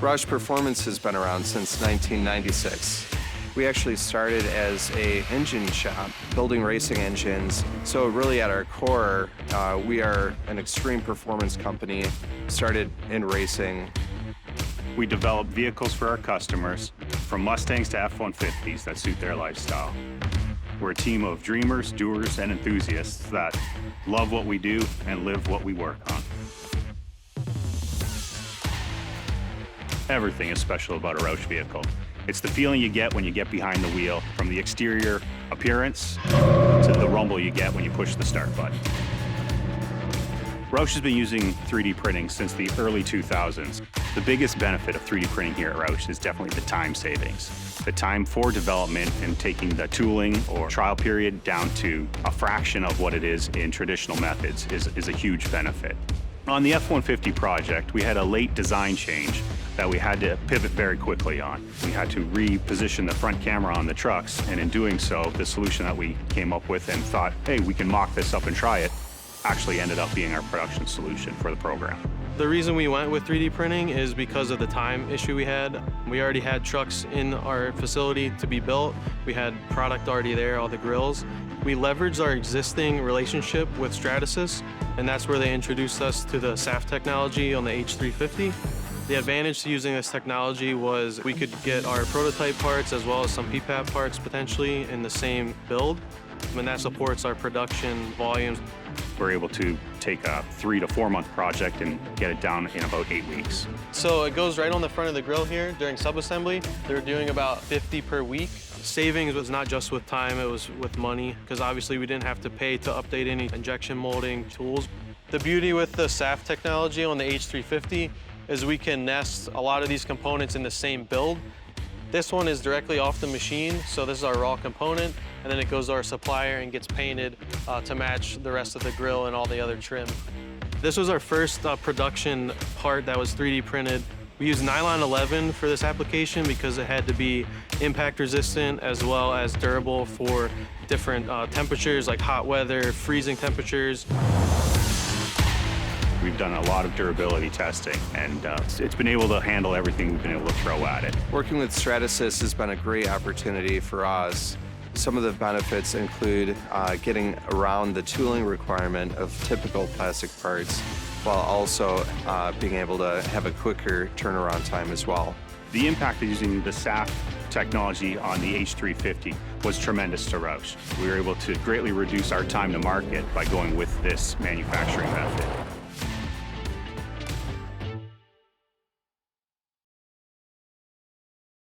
Roush Performance has been around since 1996. We actually started as an engine shop, building racing engines. So really at our core, we are an extreme performance company, started in racing. We develop vehicles for our customers, from Mustangs to F-150s that suit their lifestyle. We're a team of dreamers, doers, and enthusiasts that love what we do and live what we work on. Everything is special about a Roush vehicle. It's the feeling you get when you get behind the wheel, from the exterior appearance to the rumble you get when you push the start button. Roush has been using 3D printing since the early 2000s. The biggest benefit of 3D printing here at Roush is definitely the time savings. The time for development and taking the tooling or trial period down to a fraction of what it is in traditional methods is a huge benefit. On the F-150 project, we had a late design change that we had to pivot very quickly on. We had to reposition the front camera on the trucks, and in doing so, the solution that we came up with and thought, hey, we can mock this up and try it, actually ended up being our production solution for the program. The reason we went with 3D printing is because of the time issue we had. We already had trucks in our facility to be built. We had product already there, all the grills. We leveraged our existing relationship with Stratasys, and that's where they introduced us to the SAF technology on the H350. The advantage to using this technology was we could get our prototype parts as well as some PPAP parts potentially in the same build, and that supports our production volumes. We're able to take a 3 to 4 month project and get it down in about 8 weeks. So it goes right on the front of the grill here during subassembly. They're doing about 50 per week. Savings was not just with time, it was with money, because obviously we didn't have to pay to update any injection molding tools. The beauty with the SAF technology on the H350 is we can nest a lot of these components in the same build. This one is directly off the machine, so this is our raw component, and then it goes to our supplier and gets painted to match the rest of the grill and all the other trim. This was our first production part that was 3D printed. We used nylon 11 for this application because it had to be impact resistant as well as durable for different temperatures like hot weather, freezing temperatures. We've done a lot of durability testing, and it's been able to handle everything we've been able to throw at it. Working with Stratasys has been a great opportunity for us. Some of the benefits include getting around the tooling requirement of typical plastic parts, while also being able to have a quicker turnaround time as well. The impact of using the SAF technology on the H350 was tremendous to Roush. We were able to greatly reduce our time to market by going with this manufacturing method.